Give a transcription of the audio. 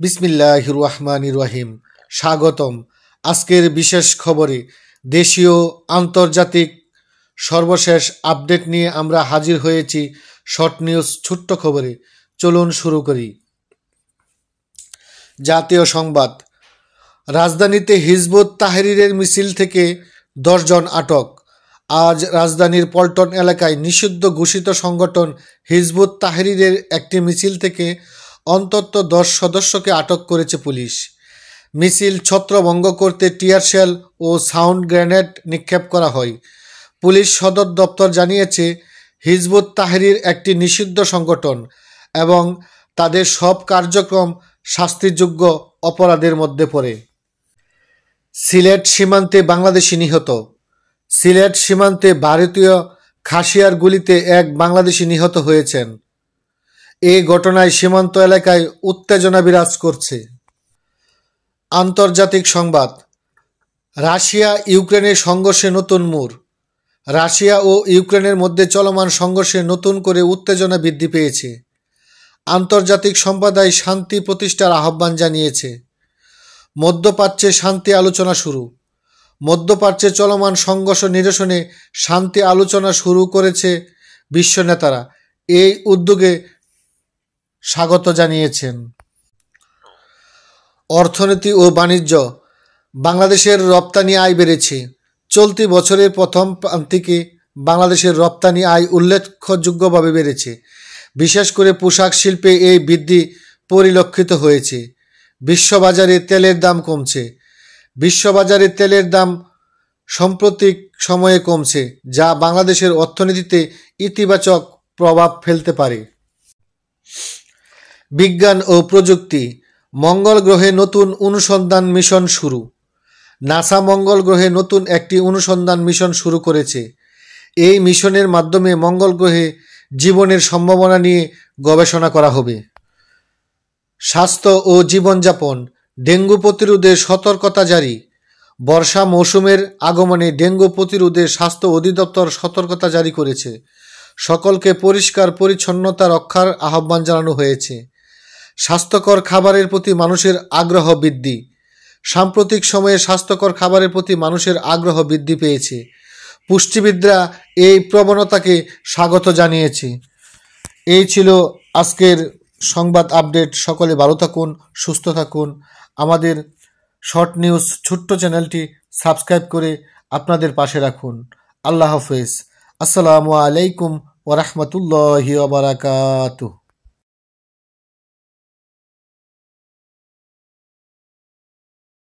বিসমিল্লাহির রহমানির রহিম। স্বাগতম আজকের বিশেষ খবরে। দেশীয় আন্তর্জাতিক সর্বশেষ আপডেট নিয়ে আমরা হাজির হয়েছি শর্ট নিউজ ছোট্ট খবরে। চলুন শুরু করি। জাতীয় সংবাদ। রাজধানীতে হিজবুত তাহরীরের মিছিল থেকে 10 জন আটক। আজ রাজধানীর পল্টন এলাকায় নিষিদ্ধ ঘোষিত সংগঠন হিজবুত তাহরীরের একটি মিছিল থেকে অন্তত 10 সদস্যকে আটক করেছে পুলিশ। মিছিল ছত্রভঙ্গ করতে টিয়ার শেল ও সাউন্ড গ্রেনেড নিক্ষেপ করা হয়। পুলিশ সদর দপ্তর জানিয়েছে, হিজবুত তাহরীর একটি নিষিদ্ধ সংগঠন এবং তাদের সব কার্যক্রম শাস্তিযোগ্য অপরাধের মধ্যে পড়ে। সিলেট সীমান্তে বাংলাদেশি নিহত। সিলেট সীমান্তে ভারতীয় খাসিয়ার গুলিতে এক বাংলাদেশি নিহত হয়েছেন। এই ঘটনায় সীমান্ত এলাকায় উত্তেজনা বিরাজ করছে। আন্তর্জাতিক সংবাদ। রাশিয়া ইউক্রেনের সংঘর্ষে নতুন মোড়। রাশিয়া ও ইউক্রেনের মধ্যে চলমান সংঘর্ষে নতুন করে উত্তেজনা বৃদ্ধি পেয়েছে। আন্তর্জাতিক সম্প্রদায় শান্তি প্রতিষ্ঠার আহ্বান জানিয়েছে। মধ্যপ্রাচ্যে শান্তি আলোচনা শুরু। মধ্যপ্রাচ্যে চলমান সংঘর্ষ নিরসনে শান্তি আলোচনা শুরু করেছে বিশ্ব নেতারা। এই উদ্যোগে স্বাগত জানিয়েছেন। অর্থনীতি ও বাণিজ্য। বাংলাদেশের রপ্তানি আয় বেড়েছে। চলতি বছরের প্রথম প্রান্তিকে বাংলাদেশের রপ্তানি আয় উল্লেখযোগ্যভাবে বেড়েছে। বিশেষ করে পোশাক শিল্পে এই বৃদ্ধি পরিলক্ষিত হয়েছে। বিশ্ববাজারে তেলের দাম কমছে। বিশ্ববাজারে তেলের দাম সাম্প্রতিক সময়ে কমছে, যা বাংলাদেশের অর্থনীতিতে ইতিবাচক প্রভাব ফেলতে পারে। বিজ্ঞান ও প্রযুক্তি। মঙ্গল গ্রহে নতুন অনুসন্ধান মিশন শুরু। নাসা মঙ্গল গ্রহে নতুন একটি অনুসন্ধান মিশন শুরু করেছে। এই মিশনের মাধ্যমে মঙ্গল গ্রহে জীবনের সম্ভাবনা নিয়ে গবেষণা করা হবে। স্বাস্থ্য ও জীবনযাপন। ডেঙ্গু প্রতিরোধে সতর্কতা জারি। বর্ষা মৌসুমের আগমনে ডেঙ্গু প্রতিরোধে স্বাস্থ্য অধিদপ্তর সতর্কতা জারি করেছে। সকলকে পরিষ্কার পরিচ্ছন্নতা রক্ষার আহ্বান জানানো হয়েছে। স্বাস্থ্যকর খাবারের প্রতি মানুষের আগ্রহ বৃদ্ধি। সাম্প্রতিক সময়ে স্বাস্থ্যকর খাবারের প্রতি মানুষের আগ্রহ বৃদ্ধি পেয়েছে। পুষ্টিবিদরা এই প্রবণতাকে স্বাগত জানিয়েছে। এই ছিল আজকের সংবাদ আপডেট। সকলে ভালো থাকুন, সুস্থ থাকুন। আমাদের শর্ট নিউজ ছোট্ট চ্যানেলটি সাবস্ক্রাইব করে আপনাদের পাশে রাখুন। আল্লাহ হাফেজ। আসসালামু আলাইকুম ওয়া রাহমাতুল্লাহি ওয়া বারাকাতুহু।